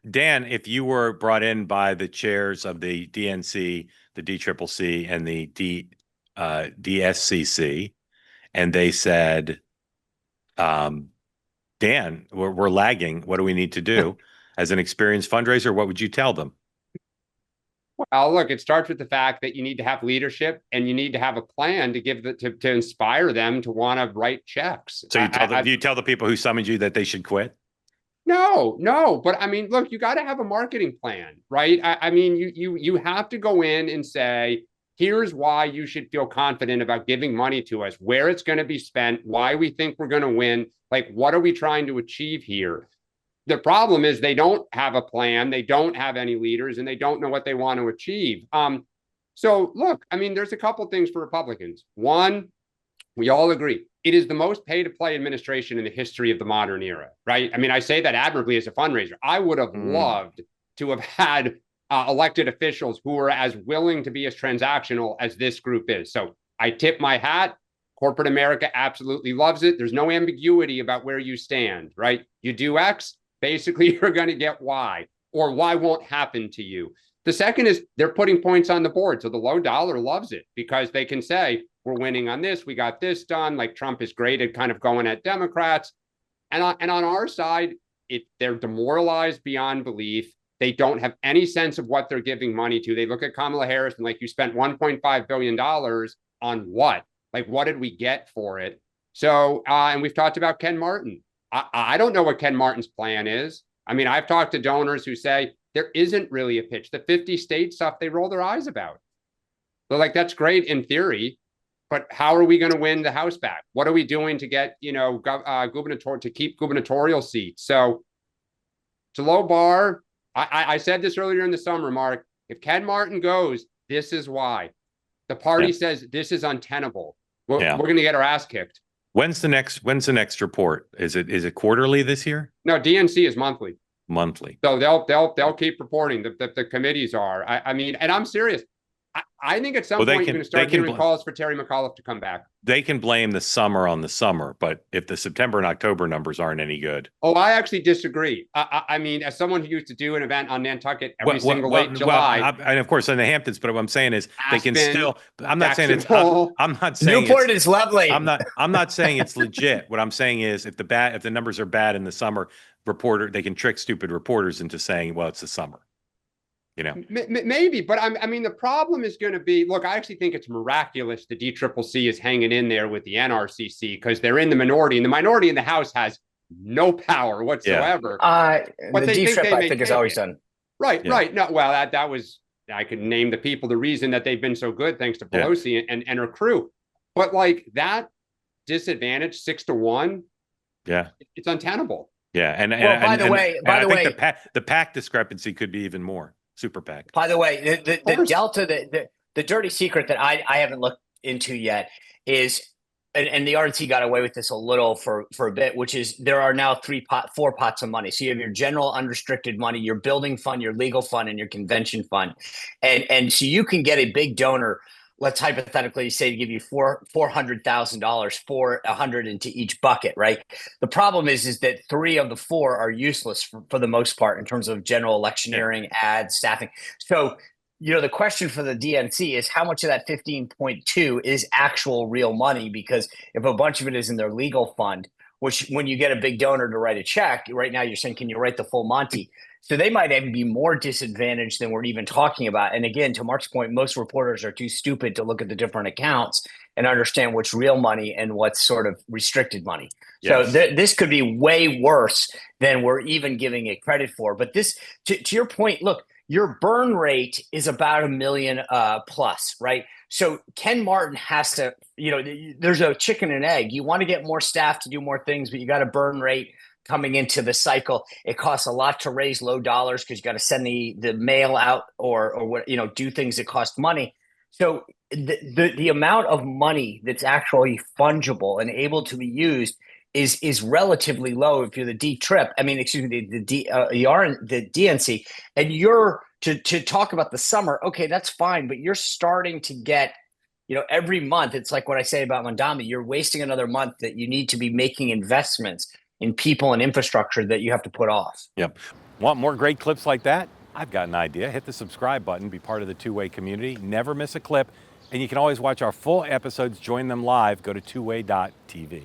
Dan, if you were brought in by the chairs of the DNC, the DCCC, and the DSCC, and they said, um, Dan, we're lagging. What do we need to do? As an experienced fundraiser, what would you tell them? Well, look, it starts with the fact that you need to have leadership and you need to have a plan to to inspire them to want to write checks. So you tell the people who summoned you that they should quit? No, but I mean, look, you got to have a marketing plan, right? I mean, you have to go in and say, here's why you should feel confident about giving money to us, where it's going to be spent, why we think we're going to win, like what are we trying to achieve here? The problem is they don't have a plan, they don't have any leaders, and they don't know what they want to achieve. So look, I mean, there's a couple things for Republicans. One, we all agree it is the most pay-to-play administration in the history of the modern era, right? I mean, I say that admirably as a fundraiser. I would have loved to have had elected officials who were as willing to be as transactional as this group is. So I tip my hat. Corporate America absolutely loves it. There's no ambiguity about where you stand, right? You do X, basically you're going to get Y, or Y won't happen to you. The second is they're putting points on the board. So the low dollar loves it because they can say, we're winning on this. We got this done. Like Trump is great at kind of going at Democrats. And on our side, they're demoralized beyond belief. They don't have any sense of what they're giving money to. They look at Kamala Harris and like, you spent $1.5 billion on what? Like, what did we get for it? So, and we've talked about Ken Martin. I don't know what Ken Martin's plan is. I mean, I've talked to donors who say there isn't really a pitch. The 50 state stuff, they roll their eyes about. They're like, that's great in theory, but how are we going to win the House back? What are we doing to get, to keep gubernatorial seats? So it's a low bar. I said this earlier in the summer, Mark. If Ken Martin goes, this is why. The party says this is untenable. We're going to get our ass kicked. When's the next report? Is it quarterly this year? No, DNC is monthly. Monthly. So they'll keep reporting. The committees are. I mean, and I'm serious. I think at some point you're going to start hearing calls for Terry McAuliffe to come back. They can blame the summer on the summer, but if the September and October numbers aren't any good. Oh, I actually disagree. I mean, as someone who used to do an event on Nantucket every single late July, and of course in the Hamptons, but what I'm saying is Aspen, they can still. I'm not saying it's. I'm not saying Newport is lovely. I'm not saying it's legit. What I'm saying is if the numbers are bad in the summer, they can trick stupid reporters into saying, well, it's the summer. You know, maybe, but I mean, the problem is going to be, look, I actually think it's miraculous the DCCC is hanging in there with the NRCC because they're in the minority, and the minority in the House has no power whatsoever. But the D-Trip, I think, is always done. Right. No, well, that was, I could name the people, the reason that they've been so good, thanks to Pelosi and her crew. But like that disadvantage 6-1, it's untenable. Yeah, and by the way, the PAC discrepancy could be even more. Super PAC. By the way, the delta, the dirty secret that I haven't looked into yet is, and the RNC got away with this a little for a bit, which is there are now four pots of money. So you have your general unrestricted money, your building fund, your legal fund, and your convention fund, and so you can get a big donor. Let's hypothetically say to give you $400,000, $400 into each bucket, right? The problem is that 3 of the 4 are useless for the most part in terms of general electioneering, ads, staffing. So, the question for the DNC is how much of that 15.2 is actual real money? Because if a bunch of it is in their legal fund, which when you get a big donor to write a check, right now you're saying, can you write the full Monty? So they might even be more disadvantaged than we're even talking about. And again, to Mark's point, most reporters are too stupid to look at the different accounts and understand what's real money and what's sort of restricted money. Yes. So this could be way worse than we're even giving it credit for. But this, to your point, look, your burn rate is about $1 million plus, right? So Ken Martin has to, there's a chicken and egg. You want to get more staff to do more things, but you got a burn rate coming into the cycle. It costs a lot to raise low dollars because you got to send the mail out or what, do things that cost money. So the amount of money that's actually fungible and able to be used is relatively low if you're the D-Trip. I mean, excuse me, you are the DNC, and you're to talk about the summer. Okay, that's fine, but you're starting to get, every month. It's like what I say about Mondami. You're wasting another month that you need to be making investments in people and infrastructure that you have to put off. Yep. Want more great clips like that? I've got an idea. Hit the subscribe button, be part of the two-way community, never miss a clip, and you can always watch our full episodes, join them live, go to twoway.tv.